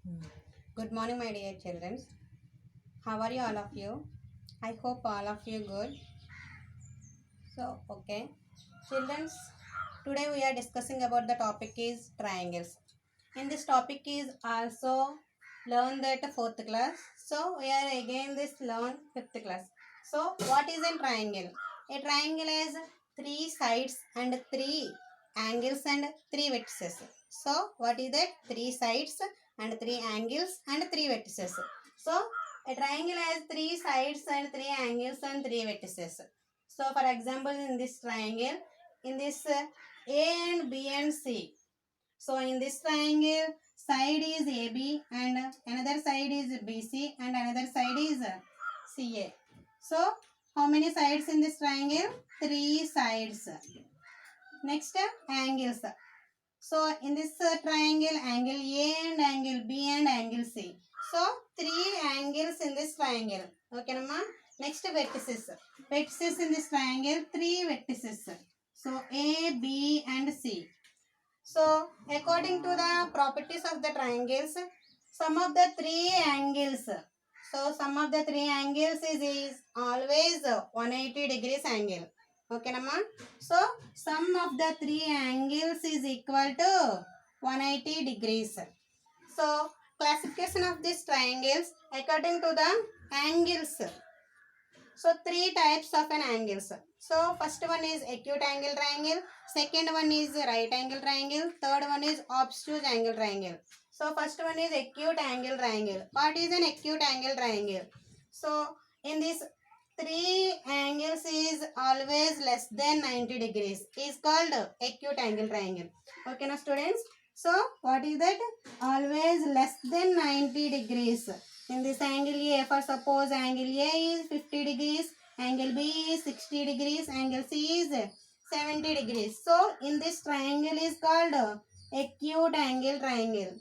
Hmm. Good morning, my dear children. How are you, all of you? I hope all of you good. Okay, children. Today we are discussing about the topic is triangles. In this topic is also learn that fourth class. So we are again this learn fifth class. So what is a triangle? A triangle has three sides and three angles and three vertices. So what is that? Three sides and three angles and three vertices. So a triangle has three sides and three angles and three vertices. So for example, in this triangle, in this A and B and C. So in this triangle, side is AB and another side is BC and another side is CA. So how many sides in this triangle? Three sides. Next, angles. So in this triangle, angle A and angle B and angle C. So three angles in this triangle. Okay, Nama? Next, vertices. Vertices in this triangle, three vertices. So A, B and C. So according to the properties of the triangles, sum of the three angles. So sum of the three angles is always 180 degrees angle. Okay, Nama? So sum of the three angles is equal to 180 degrees. So classification of these triangles according to the angles. So three types of an angles. So first one is acute angle triangle, second one is right angle triangle, third one is obtuse angle triangle. So first one is acute angle triangle. What is an acute angle triangle? So in this three angles is always less than 90 degrees is called acute angle triangle. Okay now students. So what is that? Always less than 90 degrees. In this angle A, for suppose angle A is 50 degrees, angle B is 60 degrees, angle C is 70 degrees. So in this triangle is called acute angle triangle.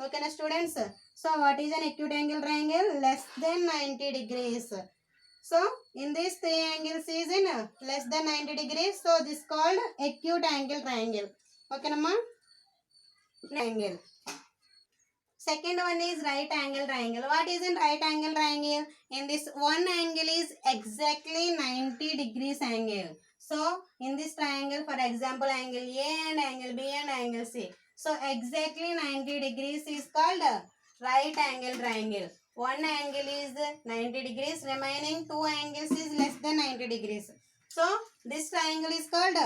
Okay na students? So what is an acute angle triangle? Less than 90 degrees. So in this three angles is in less than 90 degrees. So this called acute angle triangle. Okay na? Angle. Second one is right angle triangle. What is in right angle triangle? In this one angle is exactly 90 degrees angle. So in this triangle, for example, angle A and angle B and angle C. So exactly 90 degrees is called right angle triangle. One angle is 90 degrees, remaining two angles is less than 90 degrees. So this triangle is called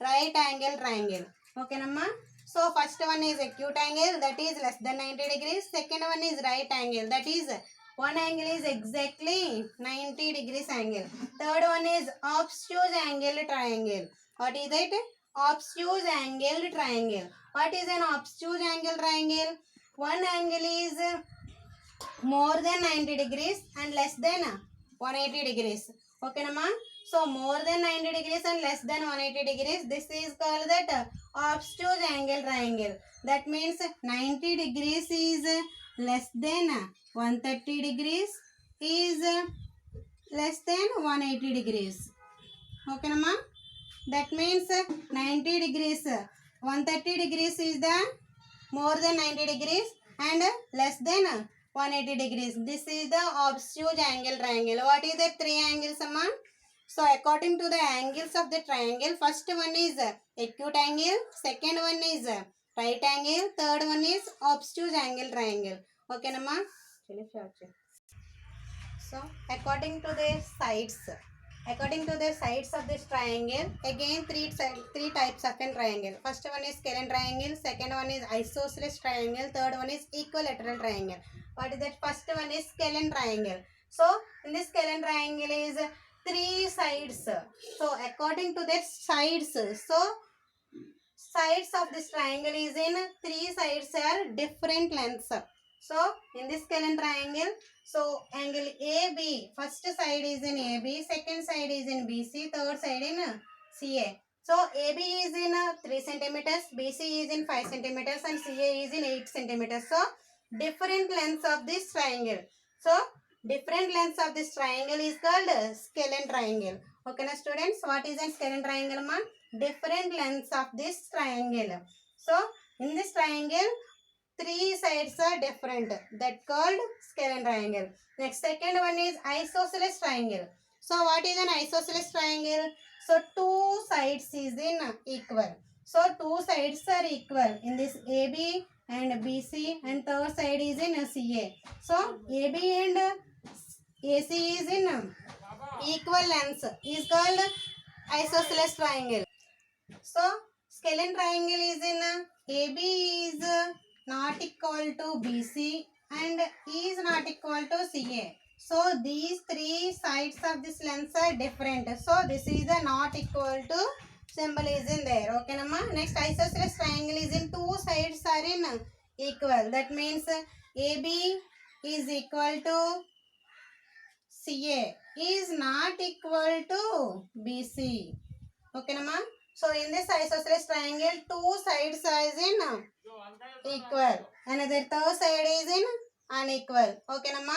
right angle triangle. Okay, Namma? So first one is acute angle, that is less than 90 degrees. Second one is right angle, that is one angle is exactly 90 degrees angle. Third one is obtuse angle triangle. What is it? Obtuse angle triangle. What is an obtuse angle triangle? One angle is more than 90 degrees and less than 180 degrees. Okay, Nama? So more than 90 degrees and less than 180 degrees. This is called that obtuse angle triangle. That means 90 degrees is less than 130 degrees is less than 180 degrees. Okay, Nama? That means 90 degrees. 130 degrees is the more than 90 degrees and less than 180 degrees. This is the obtuse angle triangle. What is the three angles, Amma? So according to the angles of the triangle, first one is acute angle, second one is right angle, third one is obtuse angle triangle. Okay, Amma? So according to the sides, of this triangle, again three types of a triangle. First one is scalene triangle, second one is isosceles triangle, third one is equilateral triangle. What is that? First one is scalene triangle. So in this scalene triangle is three sides. So according to their sides, so sides of this triangle is in three sides are different lengths. So in this scalene triangle, so angle AB, first side is in AB, second side is in BC, third side in CA. So AB is in 3 centimeters, BC is in 5 centimeters and CA is in 8 centimeters. So different lengths of this triangle. So different lengths of this triangle is called scalene triangle. Okay na students, what is a scalene triangle, ma? Different lengths of this triangle. So in this triangle, three sides are different. That called scalene triangle. Next, second one is isosceles triangle. So what is an isosceles triangle? So two sides is in equal. So two sides are equal in this AB and BC, and third side is in CA. So AB and AC is in equal lengths is called isosceles triangle. So scalene triangle is in AB is not equal to BC and E is not equal to CA. So these three sides of this length are different. So this is a not equal to symbol is in there. Okay, Nama. Next, isosceles triangle is in two sides are in equal. That means AB is equal to CA is not equal to BC. Okay, Nama. So in this isosceles triangle, two sides are in equal. Another third side is in unequal. Okay, Nama.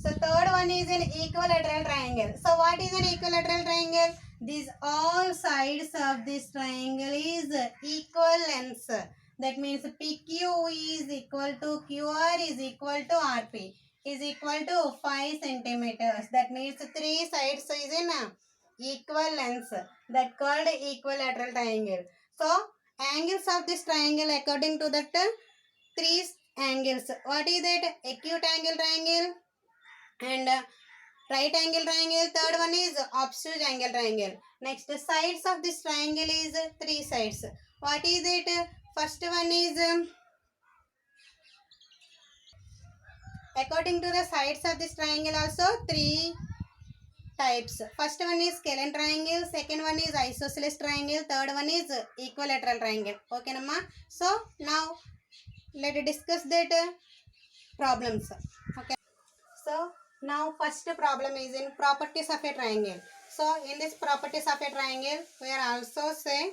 So third one is an equilateral triangle. So what is an equilateral triangle? These all sides of this triangle is equal lengths. That means PQ is equal to QR is equal to RP is equal to 5 centimeters. That means three sides is in equal lengths. That called equilateral triangle. So angles of this triangle according to that three angles. What is that? Acute angle triangle and right angle triangle. Third one is obtuse angle triangle. Next, the sides of this triangle is three sides. What is it? First one is according to the sides of this triangle also three types. First one is scalene triangle, second one is isosceles triangle, third one is equilateral triangle. Okay, Namma. So now let us discuss that problems. Okay. So now first problem is in properties of a triangle. So in this properties of a triangle, we are also say,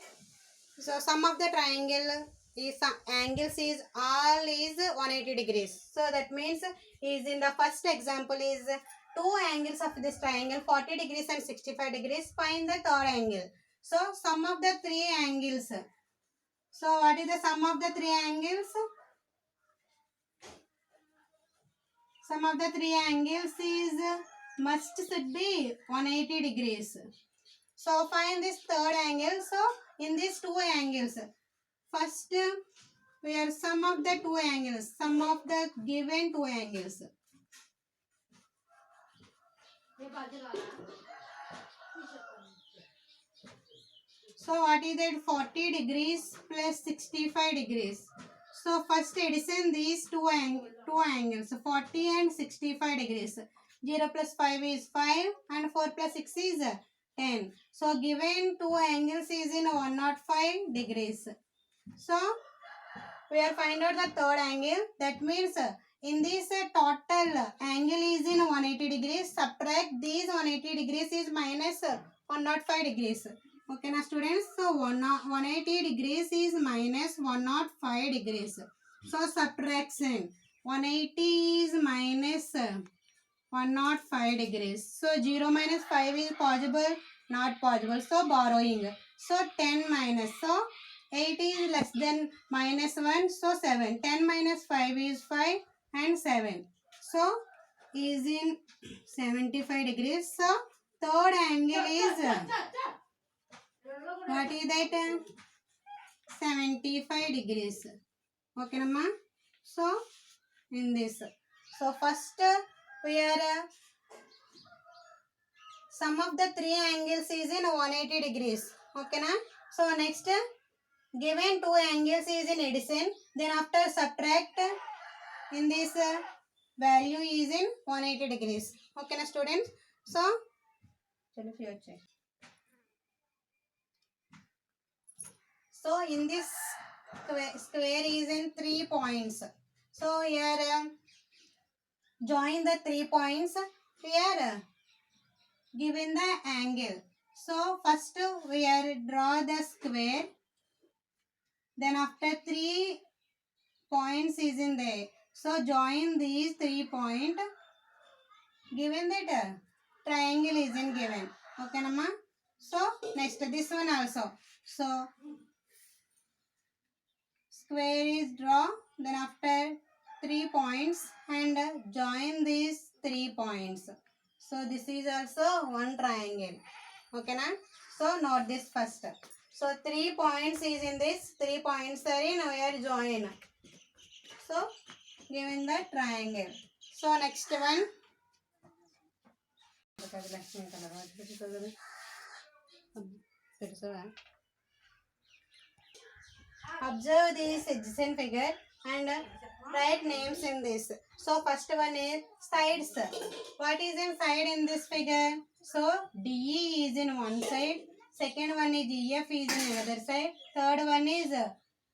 so sum of the triangle is angles is all is 180 degrees. So that means is in the first example is two angles of this triangle 40 degrees and 65 degrees. Find the third angle. So sum of the three angles. So what is the sum of the three angles? Sum of the three angles is must should be 180 degrees. So find this third angle. So in these two angles, first we are sum of the two angles, sum of the given two angles. So what is that? 40 degrees plus 65 degrees. So first addition these two angles 40 and 65 degrees. 0 plus 5 is 5 and 4 plus 6 is 10. So given two angles is in 105 degrees. So we are find out the third angle. That means in this total angle is in 180 degrees. Subtract these 180 degrees is minus 105 degrees. Okay, now students. So 180 degrees is minus 105 degrees. So subtraction 180 is minus 105 degrees. So 0 minus 5 is possible, not possible. So borrowing. So 10 minus. So 8 is less than minus 1. So 7. 10 minus 5 is 5 and 7. So is in 75 degrees. So third angle is what is that? 75 degrees. Okay, Namma. So in this. So first we are sum of the three angles is in 180 degrees. Okay, na? So next given two angles is in addition. Then after subtract in this value is in 180 degrees. Okay, na students? So so in this square is in 3 points. So here join the 3 points. Here given the angle. So first we are draw the square. Then after 3 points is in there. So join these 3 points. Given that triangle is in given. Okay, Namma? So next this one also. So square is draw, then after 3 points and join these 3 points. So this is also one triangle. Okay na? So note this first. So 3 points is in this, 3 points are in our join. So given the triangle. So next one. Observe this adjacent figure and write names in this. So first one is sides. What is in side in this figure? So DE is in one side. Second one is EF is in another side. Third one is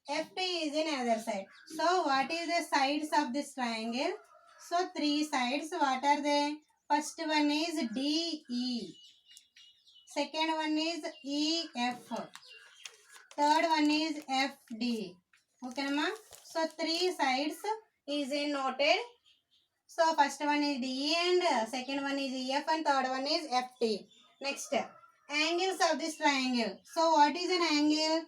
FT is in another side. So what is the sides of this triangle? So three sides. What are they? First one is DE. Second one is EF. Third one is FD. Okay, Nama? So three sides is in noted. So first one is DE and second one is EF and third one is FT. Next, angles of this triangle. So what is an angle?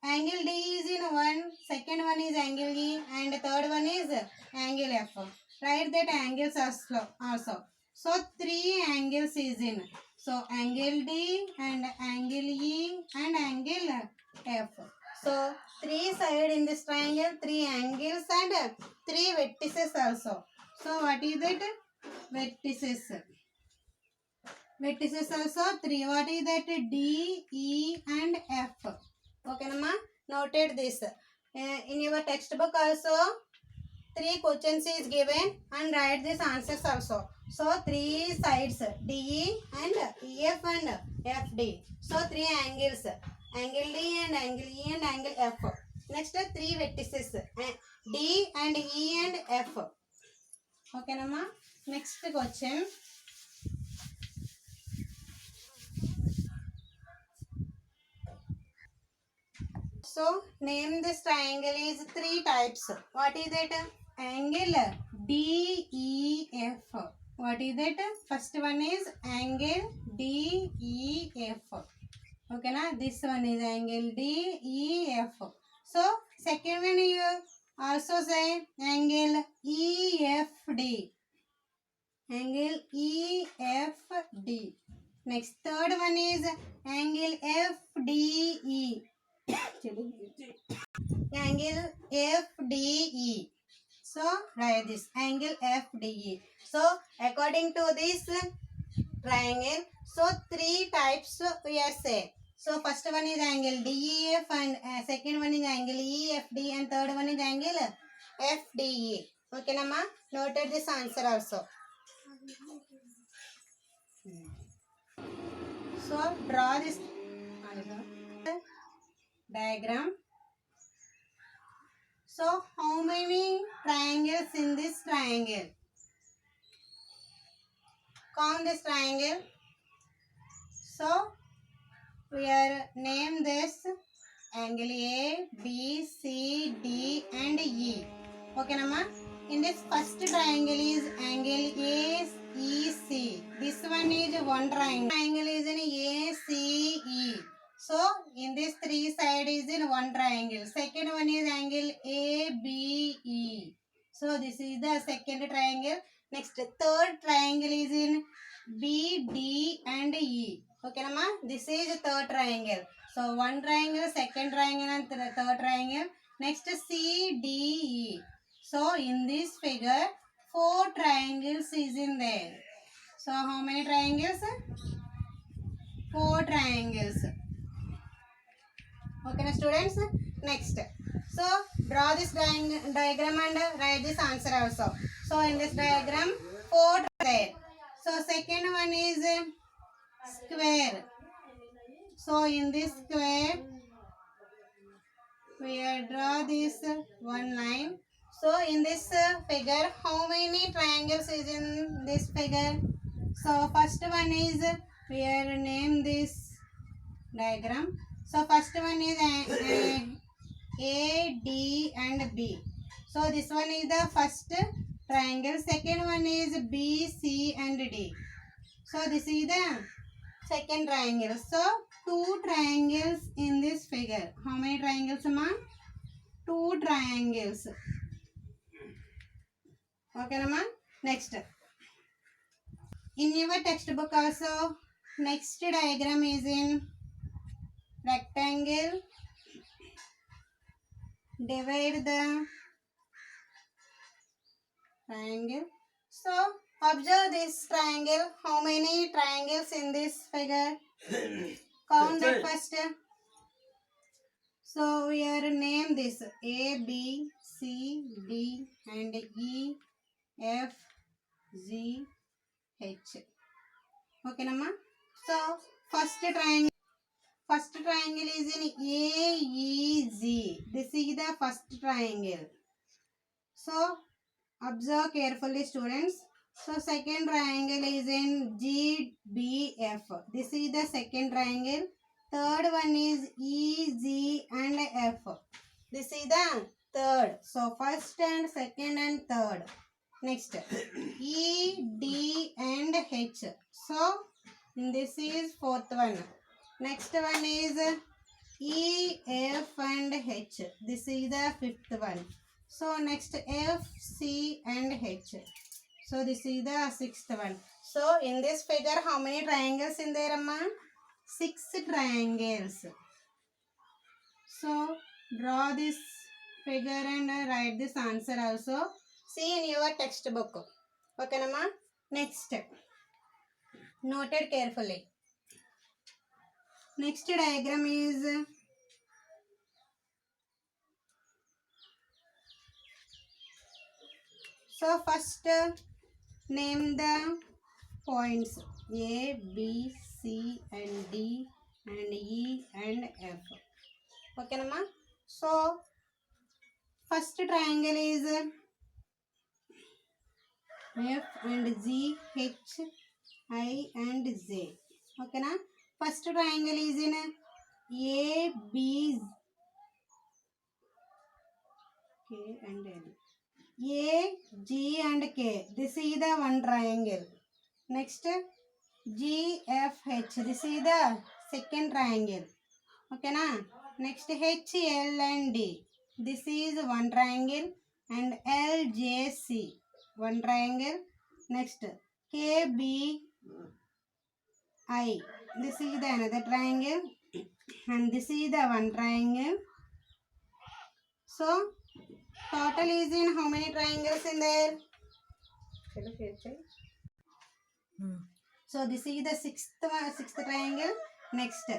Angle D is in one, second one is angle E and third one is angle F. Write that angles also. So three angles is in. So angle D and angle E and angle F. So three sides in this triangle, three angles and three vertices also. So what is that? Vertices. Vertices also three. What is that? D, E and F. Okay, Nama? Noted this. In your textbook also, three questions is given and write these answers also. So, three sides, DE and EF and FD. So, three angles, angle D and angle E and angle F. Next, three vertices, D and E and F. Okay, Nama? Next question. So, name this triangle is three types. What is it? Angle DEF. What is it? First one is angle DEF. Okay, na? This one is angle DEF. So, second one you also say angle EFD. Angle EFD. Next, third one is angle FDE. Angle FDE. So write this angle FDE. So according to this triangle, so three types we are saying. So first one is angle DEF and second one is angle EFD and third one is angle FDE. Okay, Nama? Noted this answer also. So draw this diagram. So how many triangles in this triangle? Count this triangle. So we are name this angle A, B, C, D and E. Okay, Nama? In this first triangle is angle AEC. This one is one triangle. Triangle is in ACE. So in this three side is in one triangle. Second one is angle ABE. So this is the second triangle. Next third triangle is in BD and E. Okay, Nama? This is third triangle. So one triangle, second triangle and third triangle. Next CDE. So in this figure, four triangles is in there. So how many triangles? Four triangles. Okay, now students. Next. So draw this diagram and write this answer also. So in this diagram, four there. So second one is square. So in this square, we draw this one line. So in this figure, how many triangles is in this figure? So first one is, we name this diagram. So first one is A, D and B. So this one is the first triangle. Second one is B, C and D. So this is the second triangle. So two triangles in this figure. How many triangles, Amma? 2 triangles. Okay, Nama. Next, in your textbook also, next diagram is in rectangle. Divide the triangle. So observe this triangle. How many triangles in this figure? Count that first. So we are name this A, B, C, D and E, F, G, H. Okay, Nama. So first triangle is in A, E, Z. This is the first triangle. So observe carefully, students. So second triangle is in G, B, F. This is the second triangle. Third one is E, Z and F. This is the third. So first and second and third. Next, E, D and H. So this is fourth one. Next one is E, F and H. This is the fifth one. So next F, C and H. So this is the sixth one. So in this figure, how many triangles in there, Amma? 6 triangles. So draw this figure and write this answer also. See in your textbook. Okay, Amma? Next, noted carefully. Next diagram is so first name the points A, B, C and D and E and F. Okay, Nama? So first triangle is F and G, H, I and Z. Okay, na? First triangle is in A, B, K and L. A, G and K. This is the one triangle. Next, G, F, H. This is the second triangle. Okay, na? Next, H, L and D. This is one triangle. And L, J, C. One triangle. Next, K, B, I. This is the another triangle. And this is the one triangle. So, total is in how many triangles in there? So this is the sixth triangle. Next,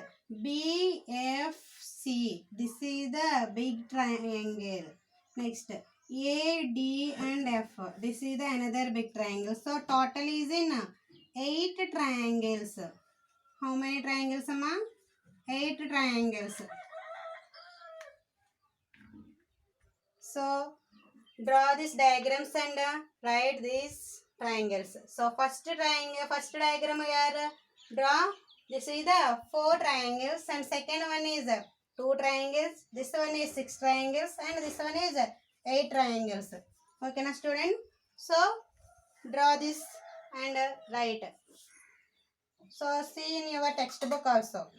B, F, C. This is the big triangle. Next, A, D and F. This is the another big triangle. So total is in 8 triangles. How many triangles, Amma? 8 triangles. So draw these diagrams and write these triangles. So first diagram we are draw. This is the 4 triangles and second one is 2 triangles. This one is 6 triangles and this one is 8 triangles. Okay, na student? So draw this and write. So see in your textbook also.